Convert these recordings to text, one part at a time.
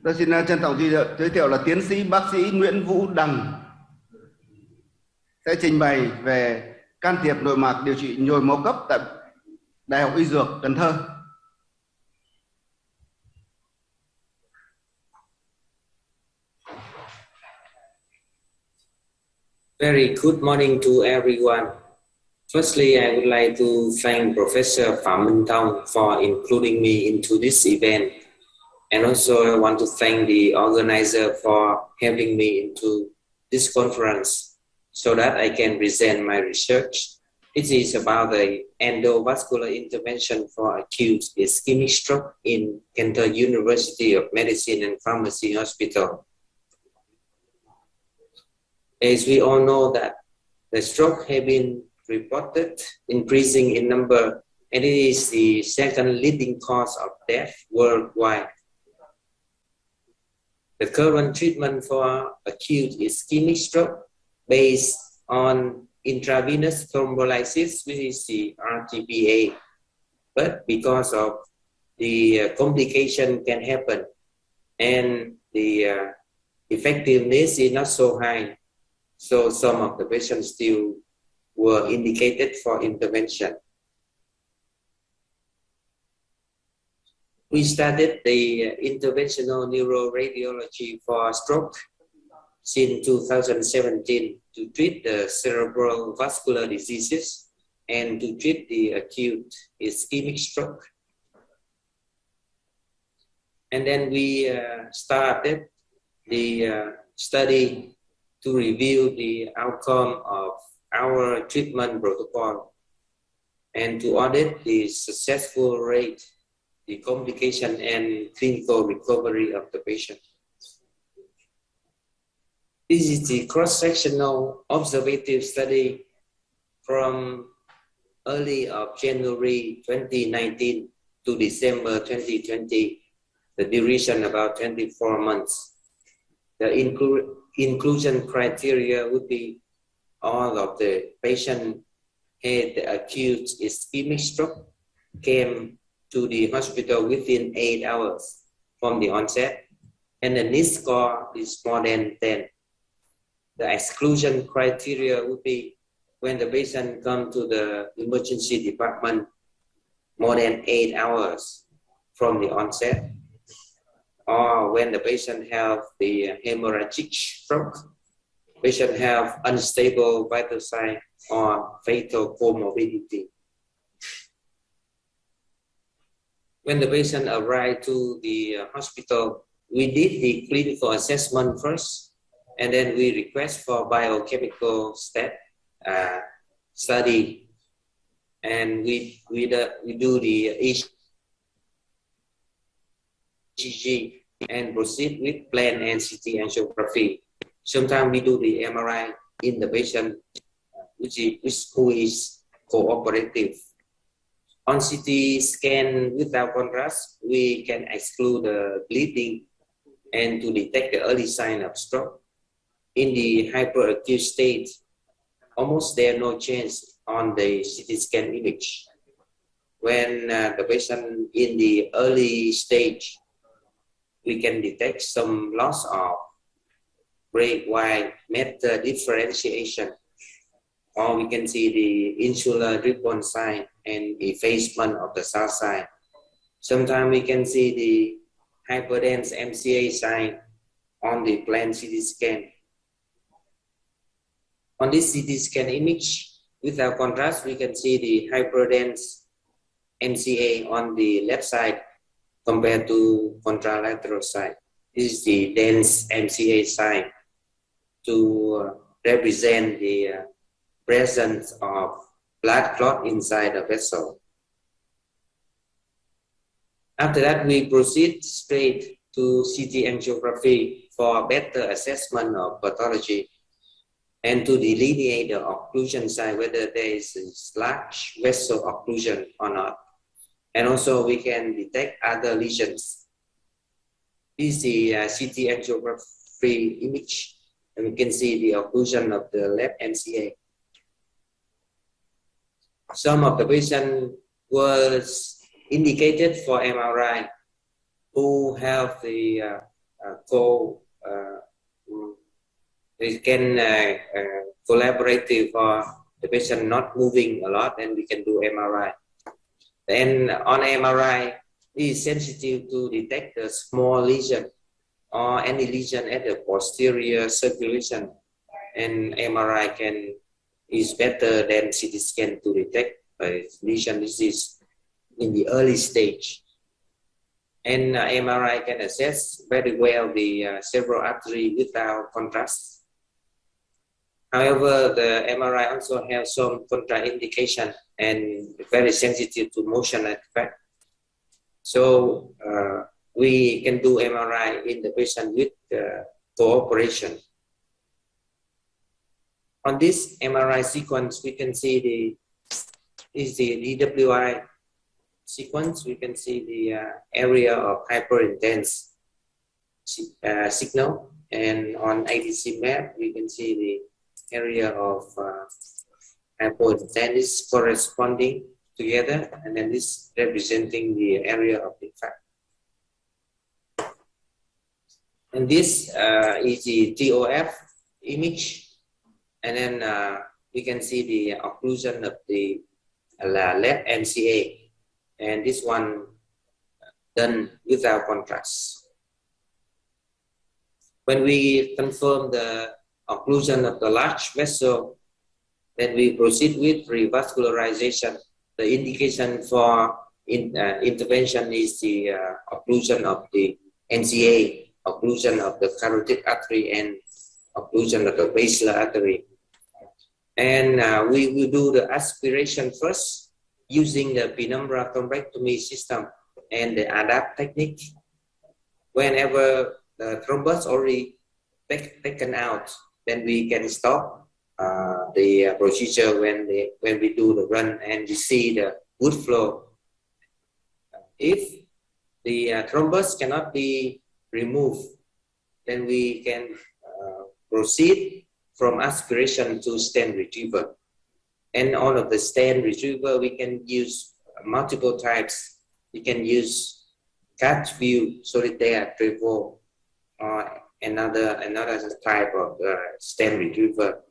Tôi xin trân trọng giới thiệu là tiến sĩ bác sĩ Nguyễn Vũ Đằng sẽ trình bày về can thiệp nội mạc điều trị nhồi máu cấp tại Đại học Y Dược Cần Thơ. Very good morning to everyone. Firstly, I would like to thank Professor Phạm Minh Thông for including me into this event. And also I want to thank the organizer for having me into this conference so that I can present my research. It is about the endovascular intervention for acute ischemic stroke in Cantor University of Medicine and Pharmacy Hospital. As we all know that the stroke have been reported increasing in number, and it is the second leading cause of death worldwide. The current treatment for acute ischemic stroke based on intravenous thrombolysis, which is the RTPA, but because of the complication can happen and the effectiveness is not so high, so some of the patients still were indicated for intervention. We started the interventional neuroradiology for stroke since 2017 to treat the cerebral vascular diseases and to treat the acute ischemic stroke. And then we started the study to review the outcome of our treatment protocol and to audit the successful rate, the complication and clinical recovery of the patient. This is the cross-sectional observative study from early of January 2019 to December 2020, the duration about 24 months. The inclusion criteria would be all of the patient had acute ischemic stroke, came to the hospital within 8 hours from the onset, and the NIST score is more than 10. The exclusion criteria would be when the patient comes to the emergency department more than 8 hours from the onset, or when the patient have the hemorrhagic stroke, patient have unstable vital sign or fatal comorbidity. When the patient arrived to the hospital, we did the clinical assessment first, and then we request for biochemical study, and we do the ECG and proceed with plan and CT angiography. Sometimes we do the MRI in the patient who is cooperative. On CT scan without contrast, we can exclude the bleeding and to detect the early sign of stroke. In the hyperacute state, almost there are no change on the CT scan image. When the patient in the early stage, we can detect some loss of gray-white matter differentiation, or we can see the insular ribbon sign and effacement of the cell sign. Sometimes we can see the hyperdense MCA sign on the plan CT scan. On this CT scan image, without contrast, we can see the hyperdense MCA on the left side compared to contralateral side. This is the dense MCA sign to represent the presence of blood clot inside the vessel. After that, we proceed straight to CT angiography for better assessment of pathology and to delineate the occlusion site, whether there is a large vessel occlusion or not. And also we can detect other lesions. This is the CT angiography image, and we can see the occlusion of the left MCA. Some of the patient was indicated for MRI who have the we can collaborative for the patient not moving a lot, and we can do MRI. Then on MRI, it is sensitive to detect the small lesion or any lesion at the posterior circulation, and MRI is better than CT scan to detect a lesion disease in the early stage. And MRI can assess very well the cerebral artery without contrast. However, the MRI also has some contraindication and very sensitive to motion effect. So we can do MRI in the patient with cooperation. On this MRI sequence, we can see the DWI sequence. We can see the area of hyperintense signal, and on ADC map, we can see the area of hypotension corresponding together, and then this representing the area of infarct. And this is the TOF image, and then we can see the occlusion of the left NCA, and this one done without contrast. When we confirm the occlusion of the large vessel, then we proceed with revascularization. The indication for intervention is the occlusion of the NCA, occlusion of the carotid artery, and occlusion of the basilar artery. And we will do the aspiration first using the penumbra thrombectomy system and the ADAPT technique. Whenever the thrombus already taken out, then we can stop the procedure when we do the run and we see the good flow. If the thrombus cannot be removed, then we can proceed from aspiration to stent retrieval. And all of the stent retrieval, we can use multiple types. We can use catch view, solitaire, trevo, or another type of stent retriever.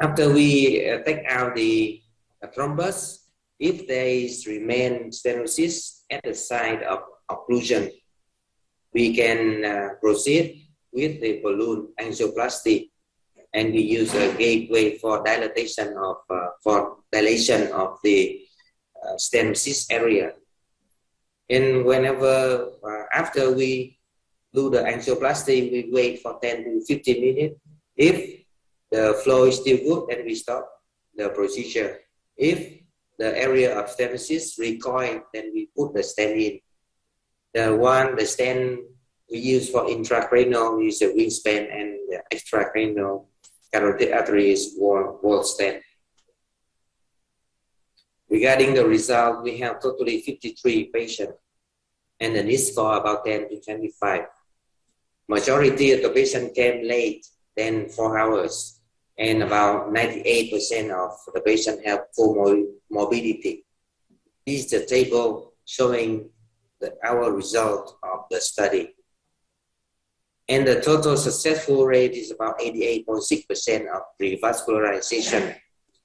After we take out the thrombus, if there is remain stenosis at the site of occlusion, we can proceed with the balloon angioplasty, and we use a gateway for dilation of the stenosis area. And whenever after we do the angioplasty, we wait for 10 to 15 minutes. If the flow is still good, then we stop the procedure. If the area of stenosis recoil, then we put the stent in. The stent we use for intracranial is a wingspan, and the extracranial carotid artery is wall stent. Regarding the result, we have totally 53 patients, and the NIS score about 10 to 25. Majority of the patients came late than 4 hours, and about 98% of the patients have comorbidity. This is the table showing our result of the study. And the total successful rate is about 88.6% of revascularization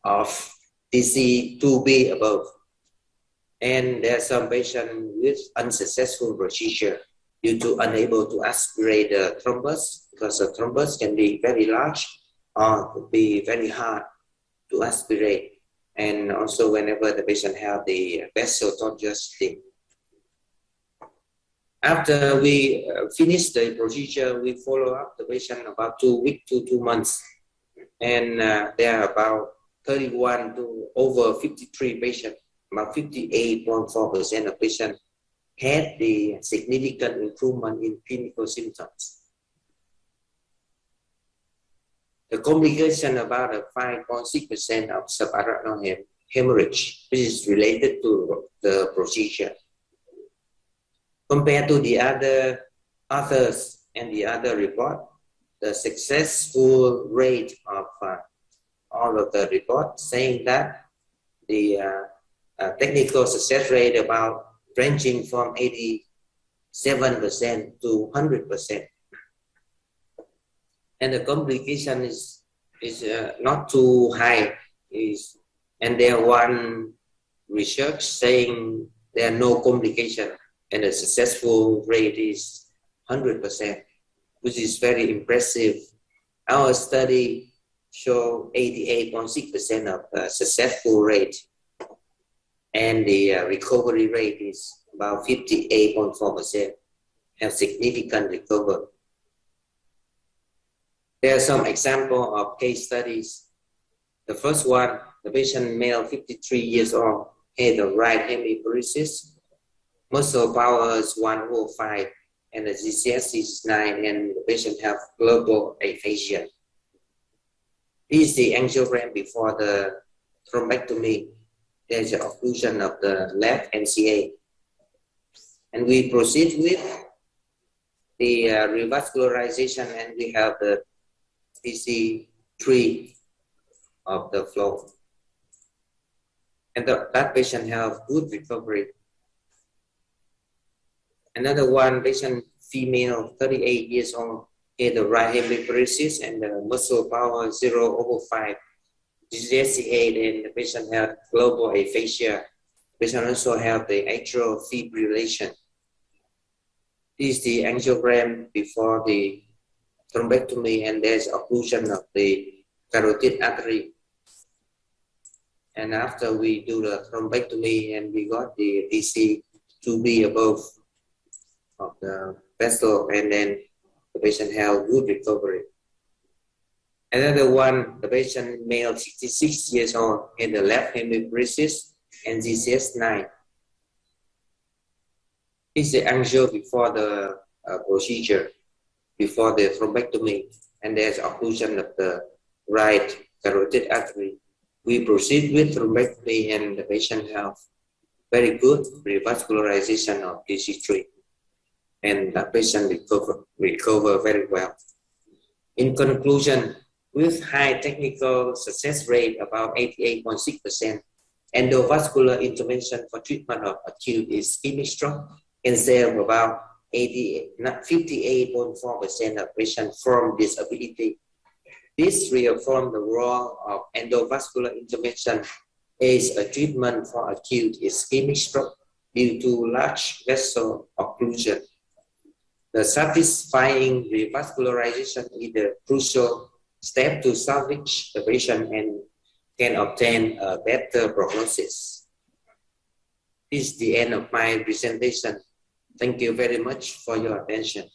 of TC2B above. And there are some patients with unsuccessful procedure due to unable to aspirate the thrombus, because the thrombus can be very large or could be very hard to aspirate. And also whenever the patient have the vessel tortuosity. After we finish the procedure, we follow up the patient about 2 weeks to 2 months. And there are about 31 to over 53 patients, about 58.4% of patients had the significant improvement in clinical symptoms. The complication about a 5.6% of subarachnoid hemorrhage, which is related to the procedure. Compared to the other authors and the other report, the successful rate of all of the reports saying that the technical success rate about ranging from 87 7% to 100%. And the complication is not too high. And there one research saying there are no complication, and the successful rate is 100%, which is very impressive. Our study show 88.6% of successful rate, and the recovery rate is about 58.4%, have significant recovery. There are some examples of case studies. The first one, the patient male 53 years old, had the right hemiparesis, muscle power is 105, and the GCS is 9, and the patient have global aphasia. This is the angiogram before the thrombectomy. There's an occlusion of the left NCA. And we proceed with the revascularization, and we have the PC3 of the flow. And that patient have good recovery. Another one, patient female, 38 years old, had the right hemiparesis and the muscle power 0/5. GCS 8, and the patient have global aphasia. The patient also have the atrial fibrillation. This is the angiogram before the thrombectomy, and there's occlusion of the carotid artery. And after we do the thrombectomy, and we got the DC to be above of the vessel, and then the patient have good recovery. Another one, the patient male 66 years old, had the left hemiparesis and GCS 9. This is the angio before the procedure, before the thrombectomy, and there's occlusion of the right carotid artery. We proceed with thrombectomy, and the patient have very good revascularization of DC3, and the patient recover very well. In conclusion, with high technical success rate about 88.6%, endovascular intervention for treatment of acute ischemic stroke can save about 58.4% of patients from disability. This reaffirms the role of endovascular intervention as a treatment for acute ischemic stroke due to large vessel occlusion. The satisfying revascularization is the crucial step to salvage the patient and can obtain a better prognosis. This is the end of my presentation. Thank you very much for your attention.